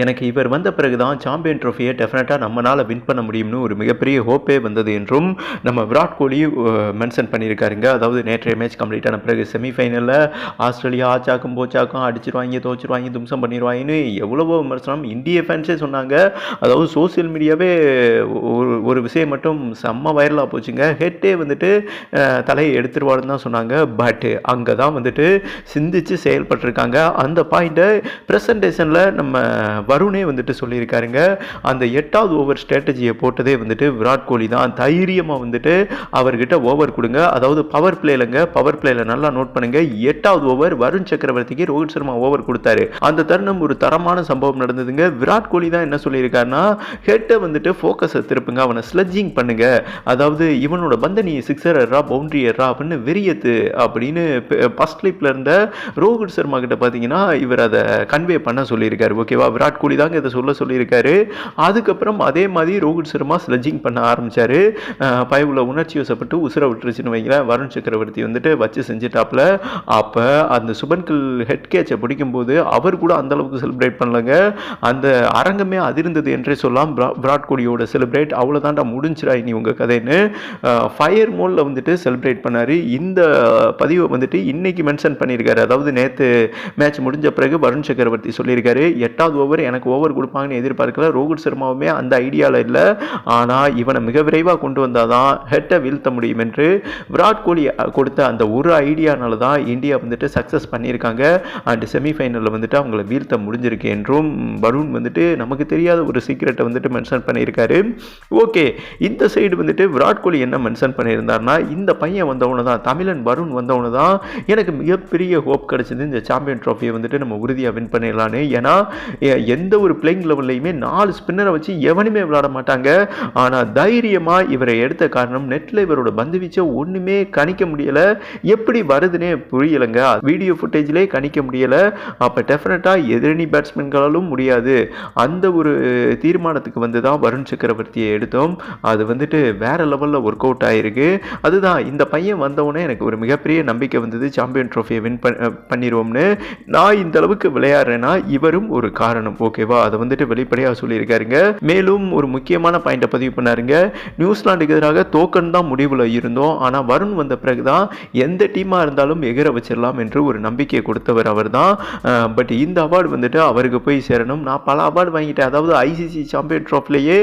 எனக்கு இவர் வந்த பிறகு தான் சாம்பியன் ட்ரோஃபியை டெஃபினட்டாக நம்மளால் வின் பண்ண முடியும்னு ஒரு மிகப்பெரிய ஹோப்பே வந்தது என்றும் நம்ம விராட் கோலி மென்ஷன் பண்ணியிருக்காருங்க. அதாவது நேற்றைய மேட்ச் கம்ப்ளீட் ஆன பிறகு செமிஃபைனலில் ஆஸ்திரேலியா ஆச்சாக்கும் போச்சாக்கும் அடிச்சிருவாங்க, தோச்சிருவாங்க, தும்சம் பண்ணிடுவாங்கன்னு எவ்வளவோ விமர்சனம் இந்திய ஃபேன்ஸே சொன்னாங்க. அதாவது சோசியல் மீடியாவே ஒரு விஷயம் மட்டும் செம்ம வைரலாக போச்சுங்க. ஹெட்டே வந்துட்டு தலையை எடுத்துருவாருன்னு தான் சொன்னாங்க. பட் அங்கே தான் வந்துட்டு சிந்திச்சு செயல்பட்டிருக்காங்க. அந்த பாயிண்ட்டை ப்ரெசன்டேஷனில் நம்ம வருணே வந்துட்டு சொல்லியிருக்காருங்க. அந்த 8வது ஓவர் ஸ்ட்ராட்டஜியை போட்டதே வந்துட்டு விராட் கோலி தான். தைரியமாக வந்துட்டு அவர்கிட்ட ஓவர் கொடுங்க. அதாவது பவர் பிளேலங்க, பவர் பிளேல நல்லா நோட் பண்ணுங்க. 8வது ஓவர் வருண் சக்கரவர்த்திக்கு ரோஹித் சர்மா ஓவர் கொடுத்தாரு. அந்த தருணம் ஒரு தரமான சம்பவம் நடந்ததுங்க. விராட் கோலி தான் என்ன சொல்லியிருக்காருன்னா, ஹெட்டை வந்துட்டு ஃபோக்கஸை திருப்புங்க, அவனை ஸ்லெட்ஜிங் பண்ணுங்க, அதாவது இவனோட பந்த நீ சிக்ஸர் ஏறா பவுண்டரி ஏறா அப்படின்னு வெறியத்து அப்படின்னு ஃபர்ஸ்ட் லிப்ல இருந்த ரோஹித் சர்மா கிட்ட பார்த்தீங்கன்னா இவர் அதை கன்வே பண்ண சொல்லியிருக்காரு. ஓகேவா, விராட் கோலி தாங்க இதை சொல்லியிருக்காரு. அதுக்கப்புறம் அதே மாதிரி ரோஹித் சர்மா ஸ்லெட்ஜிங் பண்ண ஆரம்பிச்சாரு. பயவுல உணர்ச்சி வசப்பட்டு உசுர விட்டுருச்சுன்னு வைங்களேன். வருண் சக்கரவர்த்தி வந்துட்டு வச்சு செஞ்சுட்டாப்ல. அப்போ அந்த சுபன்கில் ஹெட் கேட்சை பிடிக்கும்போது அவர் கூட அந்த அளவுக்கு செலிப்ரேட் பண்ணலங்க. அந்த அரங்கமே அதிர்ந்தது என்றே சொல்லலாம். விராட் கோலியோட செலிப்ரேட் அவ்வளோதான்டா முடிஞ்சிடா இனி உங்கள் கதைன்னு ஃபயர் மோடில் வந்துட்டு செலிப்ரேட் பண்ணார். இந்த பதிவை வந்துட்டு இன்னைக்கு மென்ஷன் பண்ணியிருக்காரு. அதாவது நேற்று மேட்ச் முடிஞ்ச பிறகு வருண் சக்கரவர்த்தி சொல்லியிருக்காரு, 8வது ஓவர் எனக்கு ஓவர் கொடுப்பாங்கன்னு எதிர்பார்க்கல, ரோஹித் சர்மாவுமே அந்த ஐடியாவில் இல்லை, ஆனால் இவனை மிக விரைவாக கொண்டு வந்தால் தான் ஹெட்டை வீழ்த்த முடியும் என்று விராட் கோலி கொடுத்த அந்த ஒரு ஐடியானால தான் இந்தியா வந்துட்டு சக்ஸஸ் பண்ணியிருக்காங்க. அண்ட் செமிஃபைனலில் வந்துட்டு அவங்கள வீழ்த்த முடிஞ்சிருக்கு என்றும் வருண் வந்துட்டு நமக்கு தெரியாத ஒரு சீக்ரெட்டை வந்துட்டு மென்ஷன் பண்ணியிருக்காரு. ஓகே, இந்த சைடு வந்துட்டு விராட் கோலி என்ன மென்ஷன் பண்ணியிருந்தார்னா, இந்த பையன் வந்தவனு தான், தமிழன் வருண் வந்தவனு தான் எனக்கு மிகப்பெரிய ஹோப் கிடைச்சது இந்த சாம்பியன் ட்ராஃபியை வந்துட்டு நம்ம உறுதியாக வின் பண்ணிடலான்னு. ஏன்னா எந்த ஒரு பிளேயிங் லெவல்லையுமே 4 ஸ்பின்னரை வச்சு எவனுமே விளையாட மாட்டாங்க. ஆனால் தைரியமாக இவரை எடுத்த காரணம் நெட்டில் இவரோட பந்து வீச்சை ஒன்றுமே கணிக்க முடியலை, எப்படி வருதுன்னே புரியலைங்க. வீடியோ ஃபுட்டேஜ்லேயே கணிக்க முடியலை. அப்போ டெஃபினட்டாக எதிரணி பேட்ஸ்மேன்களாலும் முடியாது. அந்த ஒரு தீர்மானத்துக்கு வந்து தான் வருண் சக்கரவர்த்தியை எடுத்தோம். அது வந்துட்டு வேற லெவலில் ஒர்க் அவுட் ஆகிருக்கு. அதுதான் இந்த பையன் வந்தவொடனே எனக்கு ஒரு மிகப்பெரிய நம்பிக்கை வந்தது, சாம்பியன் ட்ரோஃபியை வின் பண்ணிடுவோம்னு. நான் இந்த அளவுக்கு விளையாடுறேன்னா இவரும் ஒரு காரணம். ஓகேவா, அதை வந்துட்டு வெளிப்படையாக சொல்லியிருக்காருங்க. மேலும் ஒரு முக்கியமான பாயிண்டை பதிவு பண்ணாருங்க. நியூசிலாந்துக்கு எதிராக தோக்கன் தான் முடிவில் இருந்தோம், ஆனால் வருண் வந்த பிறகு தான் எந்த டீமாக இருந்தாலும் எகிர வச்சிடலாம் என்று ஒரு நம்பிக்கையை கொடுத்தவர் அவர் தான். பட் இந்த அவார்டு வந்துட்டு அவருக்கு போய் சேரணும். நான் பல அவார்டு வாங்கிட்டேன். அதாவது ஐசிசி சாம்பியன் ட்ராஃபிலேயே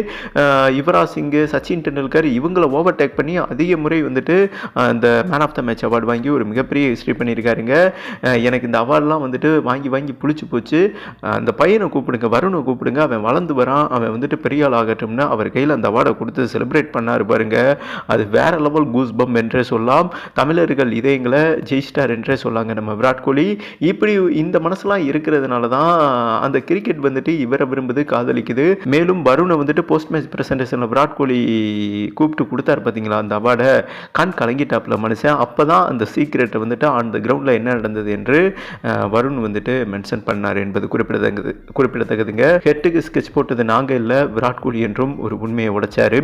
யுவராஜ் சிங், சச்சின் டெண்டுல்கர் இவங்களை ஓவர்டேக் பண்ணி அதிக முறை வந்துட்டு அந்த man of the match award வாங்கி ஒரு மிகப்பெரிய ஹிஸ்ட்ரி பண்ணியிருக்காருங்க. எனக்கு இந்த அவார்டெலாம் வந்துட்டு வாங்கி புளிச்சு போச்சு. அந்த பையனை கூப்பிடுங்க, வருணை கூப்பிடுங்க, அவன் வளர்ந்து வரான், அவன் வந்துட்டு பெரிய ஆள் ஆகட்டும்னு அவர் கையில் அந்த அவார்டை கொடுத்து செலிப்ரேட் பண்ணார் பாருங்க. அது வேற லெவல் கூஸ் பம் என்றே சொல்லலாம். தமிழர்கள் இதயங்களை ஜெயிச்சிட்டார் என்றே சொல்லாங்க நம்ம விராட் கோலி. இப்படி இந்த மனசுலாம் இருக்கிறதுனால தான் அந்த கிரிக்கெட் வந்துட்டு இவரை விரும்புது, காதலிக்குது. மேலும் வருணை வந்துட்டு போஸ்ட் மேட்ச் பிரசன்டேஷனில் விராட் கோலி கூப்பிட்டு கொடுத்தாரு பார்த்தீங்களா அந்த அவார்டை, கண் கலங்கிட்டாப்ல மனுஷன். அப்போ தான் அந்த சீக்ரெட்டை வந்துட்டு அந்த கிரவுண்டில் என்ன நடந்தது என்று வருண் வந்துட்டு மென்ஷன் பண்ணார் என்பது குறிப்பிடத்தக்கதுங்க. ஹெட்டுக்கு ஸ்கெட்ச் போட்டது நாங்கள் இல்லை, விராட் கோலி என்றும் ஒரு உண்மையை உடைச்சாரு.